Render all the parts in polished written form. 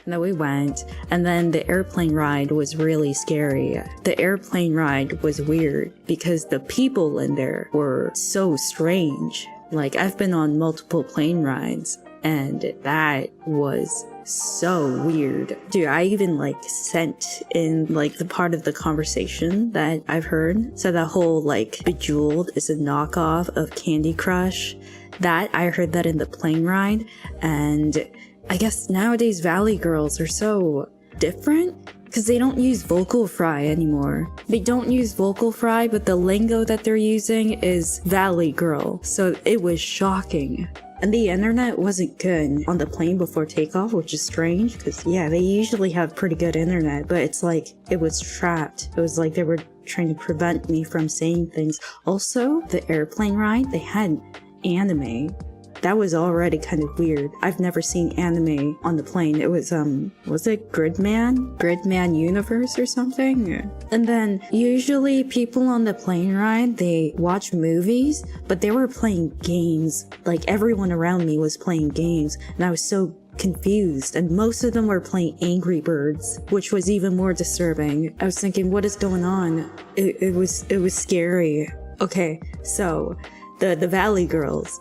And then we went, and then the airplane ride was really scary. The airplane ride was weird because the people in there were so strange. Like, I've been on multiple plane rides, and that was so weird. Dude, I even like sent in like the part of the conversation that I've heard. So that whole like Bejeweled is a knockoff of Candy Crush. That I heard that in the plane ride. And I guess nowadays Valley girls are so different because they don't use vocal fry anymore. They don't use vocal fry, but the lingo that they're using is Valley girl. So it was shocking. And the internet wasn't good on the plane before takeoff, which is strange because, yeah, they usually have pretty good internet, but it's like it was trapped. It was like they were trying to prevent me from saying things. Also, the airplane ride, they had anime. That was already kind of weird. I've never seen anime on the plane. It was it Gridman Universe or something? And then usually people on the plane ride, they watch movies, but they were playing games. Like everyone around me was playing games, and I was so confused, and most of them were playing Angry Birds, which was even more disturbing. I was thinking, what is going on? It was scary. Okay, so the Valley girls,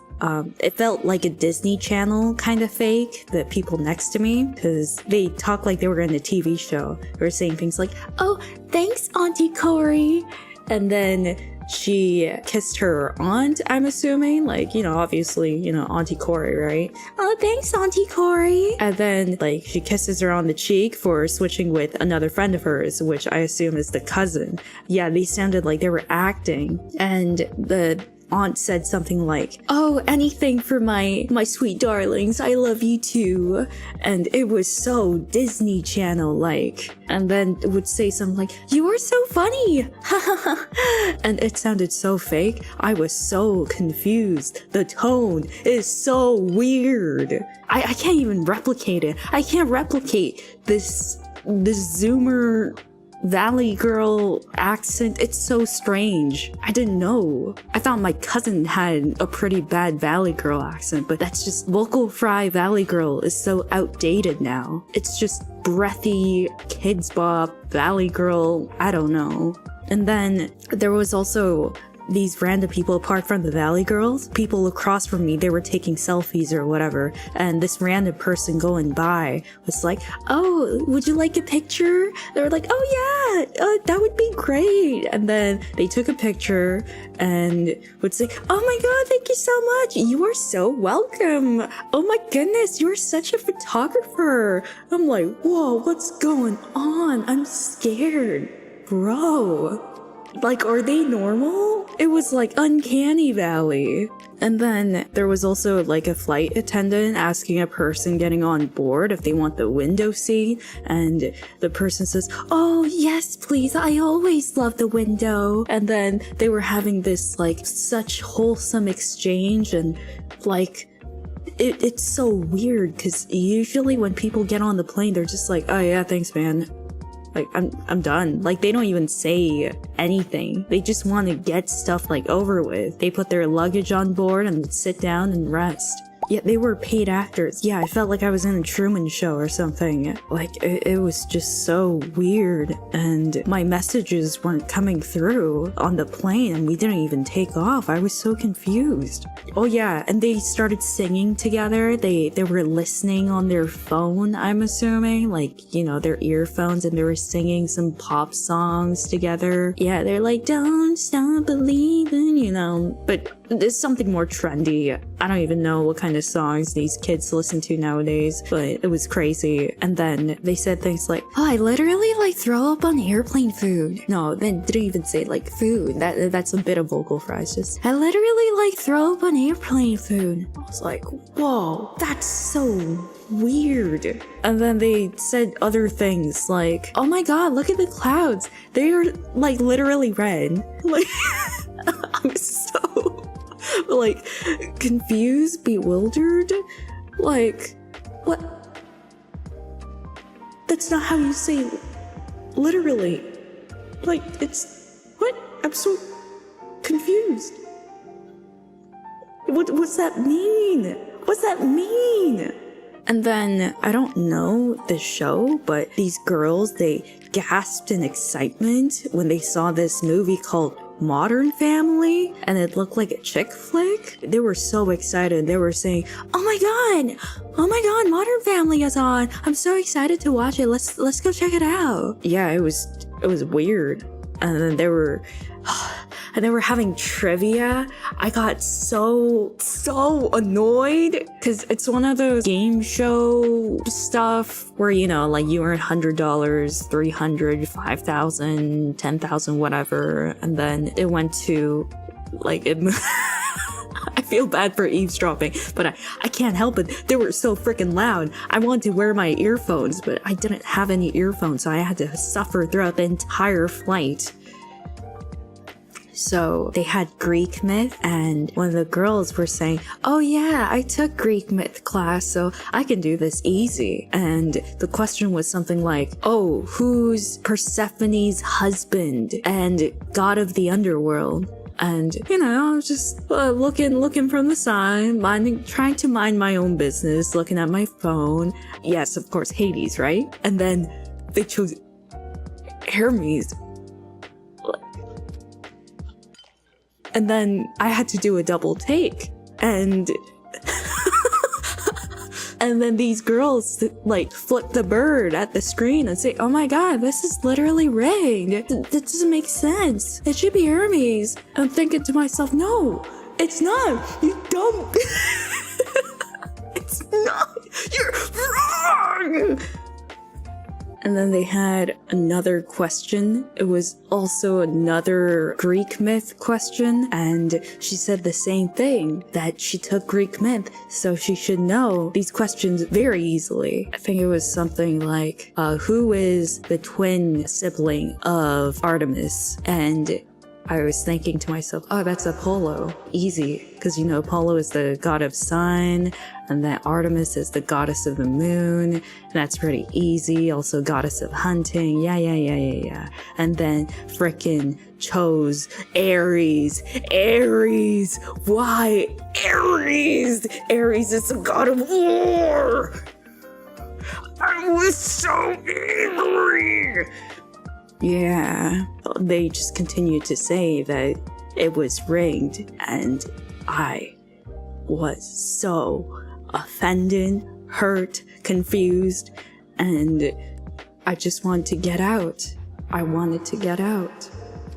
it felt like a Disney Channel kind of fake, the people next to me, because they talked like they were in a TV show. They were saying things like, oh, thanks, Auntie Corey. And then she kissed her aunt, I'm assuming. Like, you know, obviously, you know, Auntie Corey, right? Oh, thanks, Auntie Corey. And then, like, she kisses her on the cheek for switching with another friend of hers, which I assume is the cousin. Yeah, they sounded like they were acting. And the aunt said something like, oh, anything for my sweet darlings, I love you too. And it was so Disney Channel like. And then it would say something like, you are so funny. And it sounded so fake. I was so confused. The tone is so weird. I can't even replicate it. I can't replicate this Zoomer Valley girl accent. It's so strange. I didn't know. I thought my cousin had a pretty bad Valley girl accent, but that's just vocal fry Valley girl is so outdated now. It's just breathy kids bop Valley girl. I don't know. And then there was also these random people apart from the Valley girls, people across from me, they were taking selfies or whatever, and this random person going by was like, oh, would you like a picture? They were like, oh yeah, that would be great. And then they took a picture and would say, oh my god, thank you so much, you are so welcome, oh my goodness, you're such a photographer. I'm like, whoa, what's going on? I'm scared, bro. Like, are they normal? It was like Uncanny Valley. And then there was also like a flight attendant asking a person getting on board if they want the window seat. And the person says, oh yes, please, I always love the window. And then they were having this like such wholesome exchange, and like, it's so weird because usually when people get on the plane, they're just like, oh yeah, thanks man. Like, I'm done. Like, they don't even say anything. They just want to get stuff, like, over with. They put their luggage on board and sit down and rest. Yeah, they were paid actors. Yeah, I felt like I was in a Truman Show or something. Like, it was just so weird. And my messages weren't coming through on the plane, and we didn't even take off. I was so confused. Oh yeah, and they started singing together. They were listening on their phone, I'm assuming. Like, you know, their earphones, and they were singing some pop songs together. Yeah, they're like, don't stop believing, you know. But it's something more trendy. I don't even know what kind of songs these kids listen to nowadays, but it was crazy. And then they said things like, oh, I literally like throw up on airplane food. No, they didn't even say like food. That's a bit of vocal fries. Just, I literally like throw up on airplane food. I was like, whoa, that's so weird. And then they said other things like, oh my god, look at the clouds. They are like literally red. Like, I'm so like confused, bewildered. Like, what? That's not how you say literally. Like, it's what? I'm so confused. What's that mean? What's that mean? And then, I don't know the show, but these girls, they gasped in excitement when they saw this movie called Modern Family, and it looked like a chick flick. They were so excited. They were saying, oh my god, Modern Family is on. I'm so excited to watch it. Let's go check it out. Yeah, it was weird. And then they were having trivia. I got so annoyed because it's one of those game show stuff where, you know, like you earn $100, $300, $5,000, $10,000, whatever. And then it went to like it. I feel bad for eavesdropping, but I can't help it. They were so freaking loud. I wanted to wear my earphones, but I didn't have any earphones, so I had to suffer throughout the entire flight. So they had Greek myth, and one of the girls were saying, oh yeah, I took Greek myth class, so I can do this easy. And the question was something like, oh, who's Persephone's husband and god of the underworld? And, you know, I was just looking from the side, trying to mind my own business, looking at my phone. Yes, of course, Hades, right? And then they chose Hermes. And then I had to do a double take. And and then these girls like flip the bird at the screen and say, oh my god, this is literally rigged. That doesn't make sense. It should be Hermes. I'm thinking to myself, no, it's not. You don't. It's not. You're wrong. And then they had another question. It was also another Greek myth question. And she said the same thing, that she took Greek myth, so she should know these questions very easily. I think it was something like, who is the twin sibling of Artemis? And I was thinking to myself, oh, that's Apollo. Easy. Because, you know, Apollo is the god of sun, and then Artemis is the goddess of the moon. And that's pretty easy. Also goddess of hunting. Yeah. And then frickin' chose Aries. Aries! Why Aries? Aries is the god of war! I was so angry! Yeah, they just continued to say that it was rigged, and I was so offended, hurt, confused, and I just wanted to get out. I wanted to get out.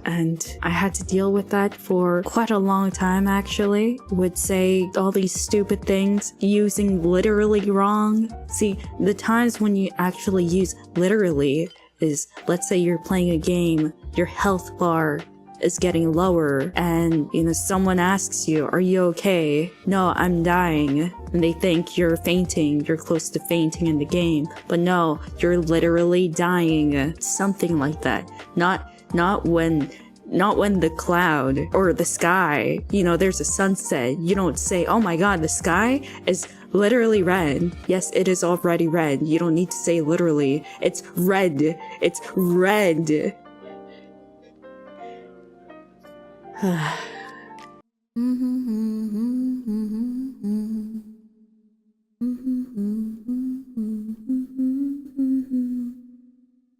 And I had to deal with that for quite a long time, actually. Would say all these stupid things, using literally wrong. See, the times when you actually use literally is, let's say you're playing a game, your health bar is getting lower, and, you know, someone asks you, are you okay? No, I'm dying. And they think you're fainting, you're close to fainting in the game. But no, you're literally dying. Something like that. Not when the cloud or the sky, you know, there's a sunset. You don't say, oh my god, the sky is literally red. Yes, it is already red. You don't need to say literally. It's red. It's red.